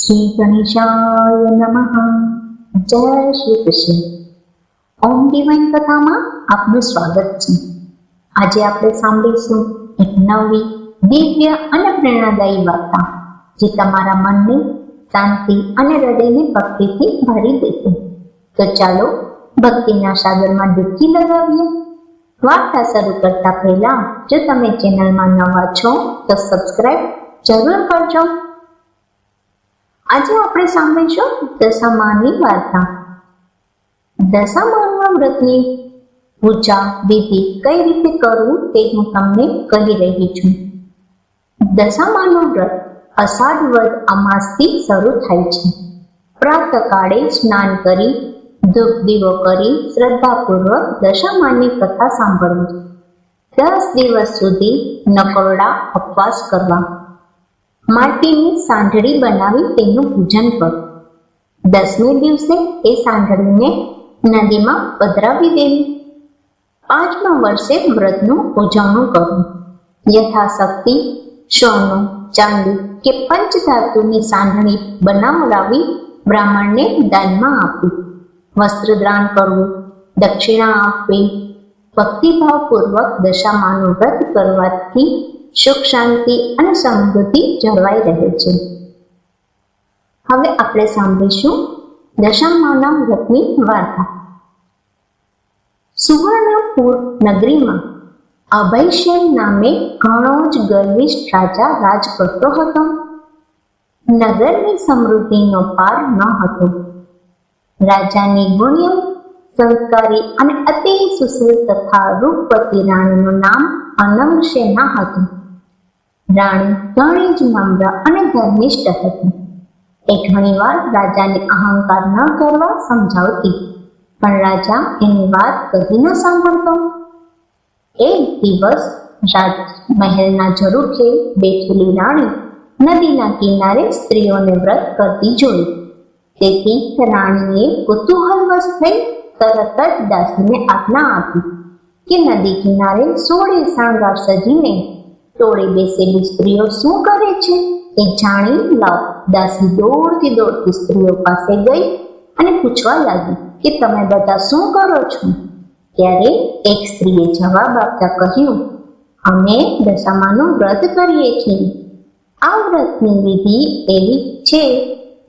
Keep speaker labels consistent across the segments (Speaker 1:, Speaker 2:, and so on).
Speaker 1: શ્રી ગણેશાય નમઃ. જય શ્રી કૃષ્ણ. ઓમ ડિવાઇન કથામાં આપનું સ્વાગત છે. આજે આપણે સાંભળીશું એક નવી, દિવ્ય અને પ્રેરણાદાયી વાર્તા, જે તમારા મનને શાંતિ અને હૃદયને ભક્તિથી ભરી દેશે. તો ચાલો ભક્તિના સાગરમાં ડૂબકી લગાવીએ. વાર્તા શરૂ કરતા પહેલા જો તમે ચેનલમાં નવા છો તો સબસ્ક્રાઇબ જરૂર કરજો. આજે આપણે સાંભળીશું દશામાની વાર્તા. દશામાના વ્રતની પૂજા વિધિ કઈ રીતે કરવું તે હું તમને કહી રહી છું. દશામાનું વ્રત અષાઢ વદ અમાસથી શરૂ થાય છે. પ્રાતઃકાળે સ્નાન કરી ધૂપ દીવો કરી શ્રદ્ધાપૂર્વક દશામાની કથા સાંભળવી. 10 દિવસ સુધી નકોરડા ઉપવાસ કરવા. માટીની સાંઢળી બનાવી તેનું પૂજન કરો. 10મે દિવસે એ સાંઢળીને નદીમાં પધરાવી દેવી. 5મા વર્ષે વ્રતનું ઉજવણું કરવું. યથાશક્તિ સોનું, ચાંદી કે પંચધાતુની સાંઢળી બનાવડાવી બ્રાહ્મણને દાનમાં આપવી. વસ્ત્રદાન કરવું, દક્ષિણા આપવી. ભક્તિભાવપૂર્વક દશામાનું વ્રત કરવાથી સુખ, શાંતિ અને સમૃદ્ધિ જળવાઈ રહે છે. હવે આપણે સાંભળીશું દશામાના વ્રતની વાર્તા. સુવર્ણપુર નગરીમાં અભયસેન નામે ઘણો જ ગર્વિષ્ઠ રાજા રાજ કરતો હતો. નગરની સમૃદ્ધિનો પાર ન હતો. રાજાની ગુણ્ય, સંસ્કારી અને અતિ સુશીલ તથા રૂપવતી રાણીનું નામ અનંગસેના હતું. રાણી ઘણી જ નમ્ર અને ધર્મિષ્ઠ હતી. એ ઘણીવાર રાજાને અહંકાર ન કરવા સમજાવતી, પણ રાજા એની વાત કદી ન સાંભળતો. એક દિવસ મહેલના ઝરૂખે બેઠેલી રાણી નદીના કિનારે સ્ત્રીઓને વ્રત કરતી જોઈ. તેથી રાણીએ કુતૂહલવશ થઈ તરત જ દાસીને આજ્ઞા આપી કે નદી કિનારે સોળે શણગાર સજીને ટોળે બેસેલી સ્ત્રીઓ શું કરે છે એ જાણી લાવ. દાસી દોડતી સ્ત્રીઓ પાસે ગઈ અને પૂછવા લાગી કે તમે બધા શું કરો છો? ત્યારે એક સ્ત્રીએ જવાબ આપતા કહ્યું, અમે દશામાનું વ્રત કરીએ છીએ. આ વ્રતની વિધિ એવી છે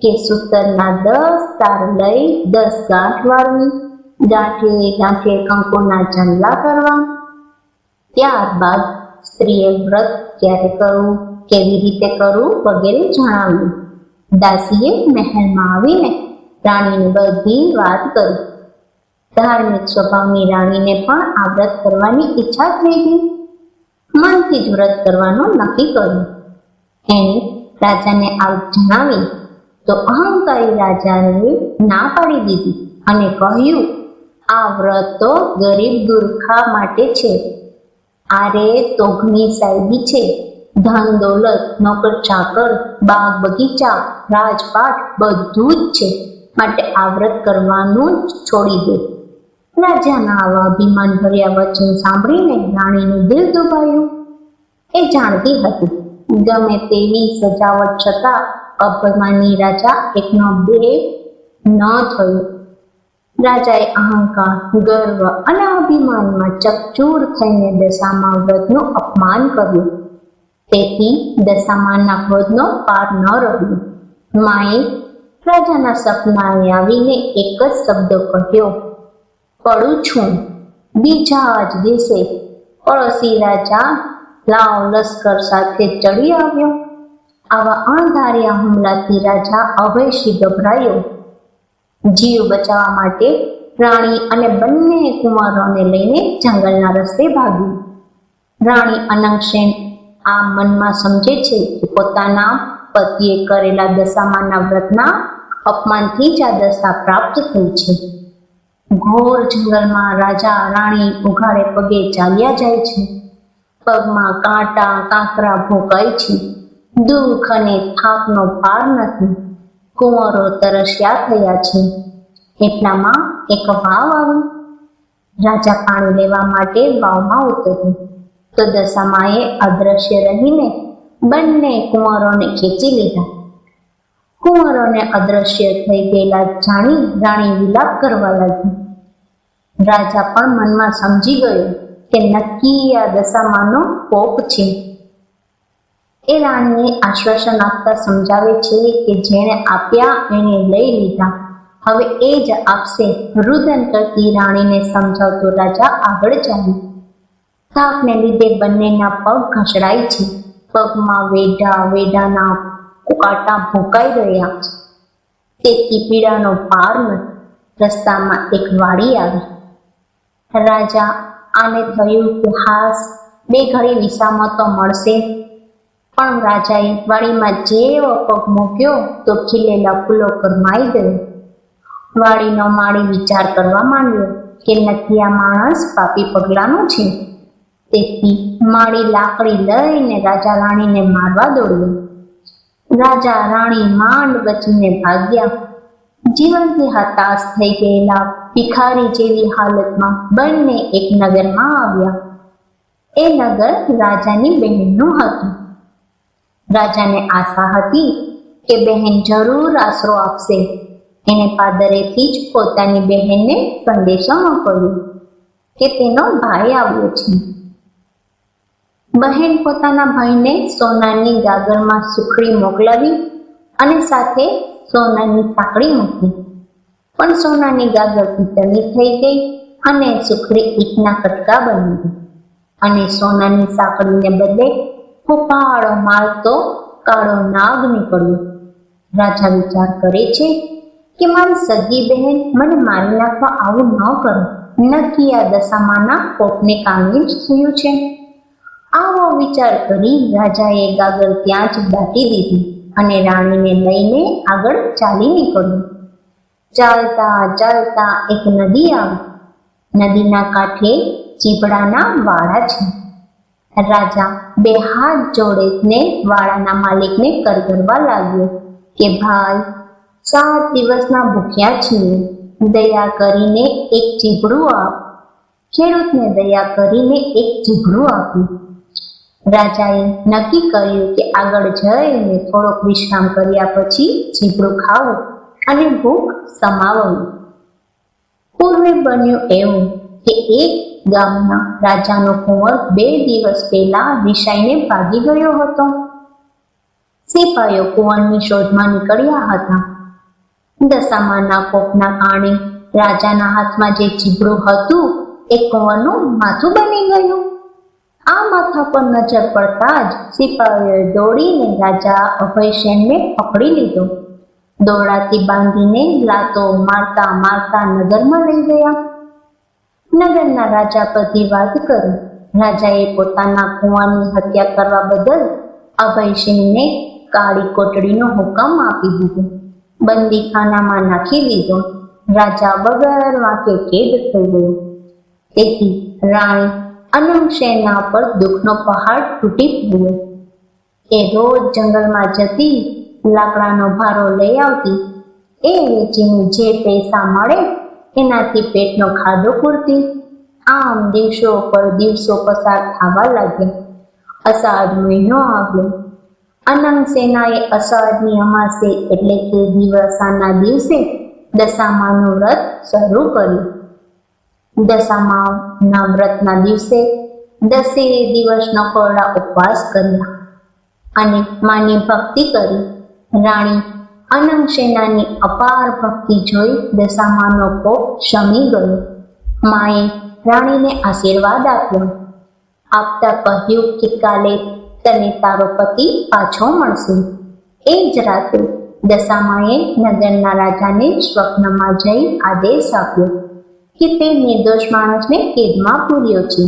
Speaker 1: કે સૂતરના 10 તાર લઈ 10 ગાંઠ વાળવી, ગાંઠે ગાંઠે કંકુના ચાંદલા કરવા. ત્યારબાદ સ્ત્રીએ વ્રત ક્યારે કરવું, કેવી રીતે કરવું વગેરે જણાવ્યું. દાસીએ મહેલમાં આવીને રાણીને બધી વાત કરી. ધાર્મિક સ્વભાવની રાણીને પણ આ વ્રત કરવાની ઈચ્છા થઈ ગઈ. મનથી જ વ્રત કરવાનું નક્કી કર્યું. એણે રાજાને આ જણાવી તો અહંકારી રાજાએ ના પાડી દીધી અને કહ્યું, આ વ્રત તો ગરીબ ગુરખા માટે છે. આરે તોઘની સાહેબી છે. ધન દોલત, નોકર ચાકર, બાગ બગીચા, રાજપાટ બધું જ છે. માટે આ વ્રત કરવાનું જ છોડી દે. રાજાના આવા અભિમાન ભર્યા વચન સાંભળીને રાણીનું દિલ દુભાયું. એ જાણતી હતી ગમે તેવી સજાવટ છતાં અભિમાની રાજા એકનો બે ન થયો. રાજાએ અહંકાર, ગર્વ અને અભિમાનમાં ચકચૂર થઈને દશામા વ્રતનું અપમાન કર્યું. તેથી દશામાના ક્રોધનો પાર ન રહ્યો. માએ રાજાના સપનાએ આવીને એક જ શબ્દ કહ્યો, પડું છું. બીજા જ દિવસે પડોશી રાજા લાવ લશ્કર સાથે ચડી આવ્યો. આવા અણધાર્યા હુમલાથી રાજા અભયસિંહ ગભરાયો. જીવ બચાવવા માટે રાણી અને બંને કુંવરોને લઈને જંગલના રસ્તે ભાગી. રાણી અનંગસેન આ મનમાં સમજે છે કે પોતાના પતિએ કરેલા દશામાના વ્રતના અપમાનથી જ આ દશા પ્રાપ્ત થઈ છે. ઘોર જંગલમાં રાજા રાણી ઉઘાડે પગે ચાલ્યા જાય છે. પગમાં કાંટા કાંકરા ભોંકાય છે. દુઃખ અને થાકનો પાર નથી. કુંવરો તરસ્યા થયા છે. એટલામાં એક વાવ આવી. રાજા પાણી લેવા માટે વાવમાં ઉતર્યું તો દશામાએ અદ્રશ્ય રહીને બંને કુંવરોને ખેંચી લીધા. કુંવરોને અદ્રશ્ય થઈ ગયેલા જાણી રાણી વિલાપ કરવા લાગી. રાજા પણ મનમાં સમજી ગયો કે નક્કી આ દશામાનો કોપ છે. એ રાણીને આશ્વાસન આપતા સમજાવે છે કે જેણે આપ્યા એને લઈ લીધા, હવે એ જ આપશે. રુદન કરતી રાણીને સમજાવતો રાજા આગળ ચાલ્યો. થાકને લીધે બંનેના પગ ઘસડાય છે. પગમાં વેઢાના કાંટા ભોંકાઈ રહ્યા છે. તેથી પીડાનો પાર નથી. રસ્તામાં એક વાડી આવી. રાજા આને થયું કે હાસ બે ઘડી વિસામો તો મળશે, પણ રાજાએ વાડીમાં જેવો પગ મૂક્યો તો ખીલેલા ફૂલો કરમાઈ ગયો. વાડીનો માળી વિચાર કરવા માંડ્યો કે નથી આ માણસ પાપી પગલાનો છે. તેથી માળી લાકડી લઈને રાજા રાણીને મારવા દોડ્યો. રાજા રાણી માંડ બચીને ભાગ્યા. જીવનથી હતાશ થઈ ગયેલા ભિખારી જેવી હાલતમાં બંને એક નગરમાં આવ્યા. એ નગર રાજાની બહેનનું હતું. રાજાને આશા હતી કે બહેન જરૂર આશરો આપશે. એને પાદરેથી જ પોતાની બહેનને સંદેશો મોકલ્યો કે તેનો ભાઈ આવ્યો છે. બહેન પોતાના ભાઈને સોનાની ગાગરમાં સુખડી મોકલાવી અને સાથે સોનાની સાંકળી મૂકી. પણ સોનાની ગાગર પિત્તળની થઈ ગઈ અને સુખડી ઈંટના કટકા બની ગઈ અને સોનાની સાંકળીને બદલે ફૂફાળો મારતો કાળો નાગ નીકળ્યો. રાજા વિચાર કરે છે કે મારી સગી બહેન મને મારી નાખવા આવું ન કરો. નક્કી આ દશામાના કોપને કારણે જ થયું છે. આવો વિચાર કરી રાજાએ ગાગર ત્યાં જ દાટી દીધી અને રાણીને લઈને આગળ ચાલી નીકળ્યો. ચાલતા એક નદી આવી. નદીના કાંઠે ચીભડાના વાડા છે. રાજા બે હાથ જોડેને વાડાના માલિકને કરગરવા લાગ્યો કે ભાઈ, 7 દિવસના ભૂખ્યા છીએ, દયા કરીને એક ચીભડું આપ. ખેડૂતને દયા કરીને એક ચીભડું આપ્યું. રાજાએ નક્કી કર્યું કે આગળ જઈને થોડોક વિશ્રામ કર્યા પછી ચીભડું ખાવું અને ભૂખ સમાવવું. પૂર્વે બન્યું એવું કે એક ગામના રાજાનો કુંવર 2 દિવસ પહેલા વિષાઈને ભાગી ગયો હતો. સિપાહીઓ કુંવરની શોધમાં નીકળ્યા હતા. દશામાના કોપના કારણે રાજાના હાથમાં જે ચીભડું હતું એ કુંવરનું માથું બની ગયું. આ માથા પર નજર પડતા જ સિપાહીઓએ દોડીને રાજા અભયસેનને પકડી લીધો. દોરડાથી બાંધીને લાતો મારતા નગરમાં લઈ ગયા. નગરના રાજા બધી વાત કરી. રાજાએ પોતાના કુંવરની હત્યા કરવા બદલ અભયસિંહને કાળી કોટડીનો હુકમ આપી દીધો. બંદીખાનામાં નાખી દીધો. રાજા વગર વાંકે કેદ થઈ ગયો. તેથી રાણી અનંગસેના પર દુઃખનો પહાડ તૂટી પડ્યો. એ રોજ જંગલમાં જતી, લાકડાનો ભારો લઈ આવતી. એ વેચીને જે પૈસા મળે એનાથી પેટનો ખાધો પૂરતી. આમ દિવસો પર દિવસો પસાર થવા લાગ્યા. અષાઢ મહિનો આવ્યો. અનંગસેનાએ અષાઢની અમાસે એટલે કે દિવસાના દિવસે દશામાનું વ્રત શરૂ કર્યું. દશામાના વ્રતના દિવસે 10 દિવસનો કોરડા ઉપવાસ કર્યા અને માની ભક્તિ કરી. રાણી અનંગસેનાની અપાર ભક્તિ જોઈ દશામાનો કોપ શમી ગયો. માએ રાણીને આશીર્વાદ આપ્યો. આપતા કહ્યું કે કાલે તને તારો પતિ પાછો મળશે. એ જ રાતે દશામાએ નગરના રાજાને સ્વપ્નમાં જઈ આદેશ આપ્યો કે તે નિર્દોષ માણસને કેદમાં પૂર્યો છે.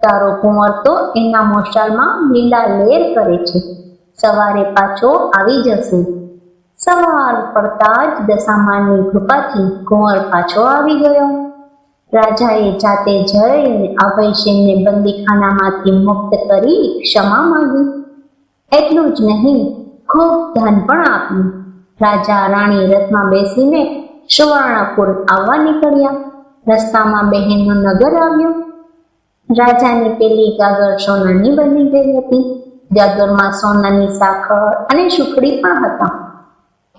Speaker 1: તારો કુંવર તો એના મોસાળમાં લીલા લેર કરે છે. સવારે પાછો આવી જશે. સવાર પડતા જ દશામાની કૃપાથી કુંવર પાછો આવી ગયો. રાજાએ જાતે જઈને અભયસેનને બંદીખાનામાંથી મુક્ત કરી ક્ષમા માંગી. એટલું જ નહીં, ખૂબ ધન પણ આપ્યું. રાજા રાણી રથમાં બેસીને સુવર્ણપુર આવવા નીકળ્યા. રસ્તામાં બહેનનું નગર આવ્યું. રાજાની પેલી ગાગર સોનાની બની ગઈ હતી. ગાગરમાં સોનાની સાકર અને સુખડી પણ હતા.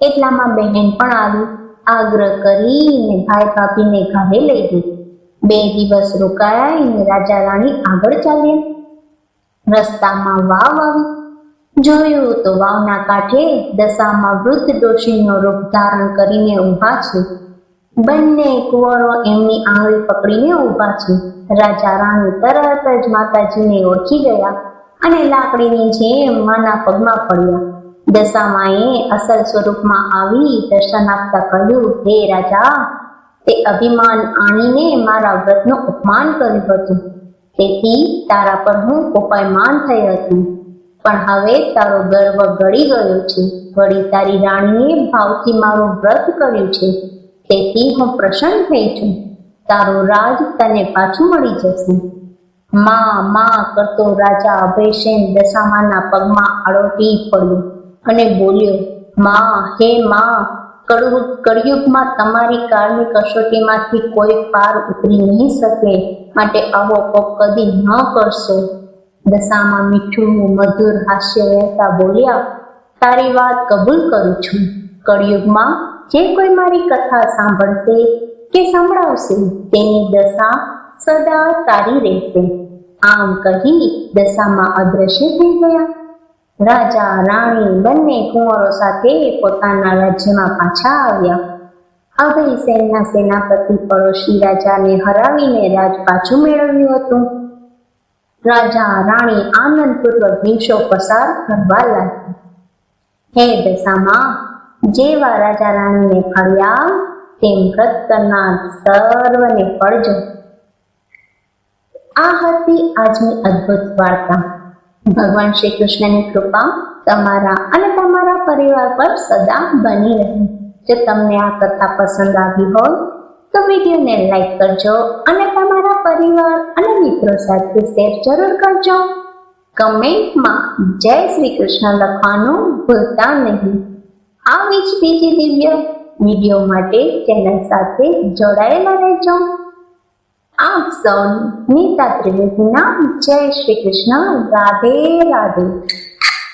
Speaker 1: એટલામાં બહેન પણ આવી. આગ્રહ કરીને ભાઈ ભાભીને ઘરે લઈ ગઈ. 2 દિવસ રોકાઈને રાજા રાણી આગળ ચાલ્યા. રસ્તામાં વાવ આવી. જોયું તો વાવના કાંઠે દશામાં વૃદ્ધ ડોશીનો રૂપ ધારણ કરીને ઊભા છે. બંને કુંવરો એમની આંગળી પકડીને ઊભા છે. રાજા રાણી તરત જ માતાજીને ઓળખી ગયા અને લાકડીની જેમ માના પગમાં પડ્યા. દશામાએ અસલ સ્વરૂપમાં આવી દર્શન આપતા કહ્યું, હે રાજા, તે અભિમાન આણીને મારા વ્રતનું અપમાન કર્યું હતું, તેથી તારા પર હું કોપાયમાન થઈ હતી. પણ હવે તારો ગર્વ ગળી ગયો છે. વળી તારી રાણીએ ભાવથી મારું વ્રત કર્યું છે, તેથી હું પ્રસન્ન થઈ છું. તારું રાજ તને પાછું મળી જશે. માં કરતો રાજા અભયસેન દશામાના પગમાં આડોટી પડ્યો અને બોલ્યો, હે માં, કળયુગમાં તમારી કાળની કસોટીમાંથી કોઈ પાર ઉતરી નહીં શકે, માટે આવો કોપ કદી ન કરશો. દશામાં મીઠું મધુર હાસ્ય વહેતા બોલ્યા, તારી વાત કબૂલ કરું છું. કળયુગમાં જે કોઈ મારી કથા સાંભળશે કે સંભળાવશે તેની દશા સદા તારી રહેશે. આમ કહી દશામાં અદ્રશ્ય થઈ ગયા. રાજા રાણી બંને કુંવરો સાથે પોતાના રાજ્યમાં પાછા આવ્યા. અભયસેનના સેનાપતિ પડોશી રાજાને હરાવીને રાજ પાછું મેળવ્યું હતું. રાજા રાણી આનંદપૂર્વક દિવસો પસાર કરવા લાગ્યા. હે દશામાં, જેવા રાજા રાણીને ફળ્યા તેમ વ્રત કરનાર સર્વને ફળજો. આ હતી આજની અદ્ભુત વાર્તા. ભગવાન શ્રી કૃષ્ણની કૃપા તમારા અને તમારા પરિવાર પર સદા બની રહે. જો તમને આ કથા પસંદ આવી હોય તો વિડીયોને લાઈક કરજો અને તમારા પરિવાર અને મિત્રો સાથે શેર જરૂર કરજો. કમેન્ટમાં જય શ્રી કૃષ્ણ લખવાનું ભૂલતા નહીં. આવી જ બીજી દિવ્ય વિડીયો માટે ચેનલ સાથે જોડાયેલા રહેજો. આપ સૌ નીતા ત્રિવેદીના જય શ્રી કૃષ્ણ. રાધે રાધે.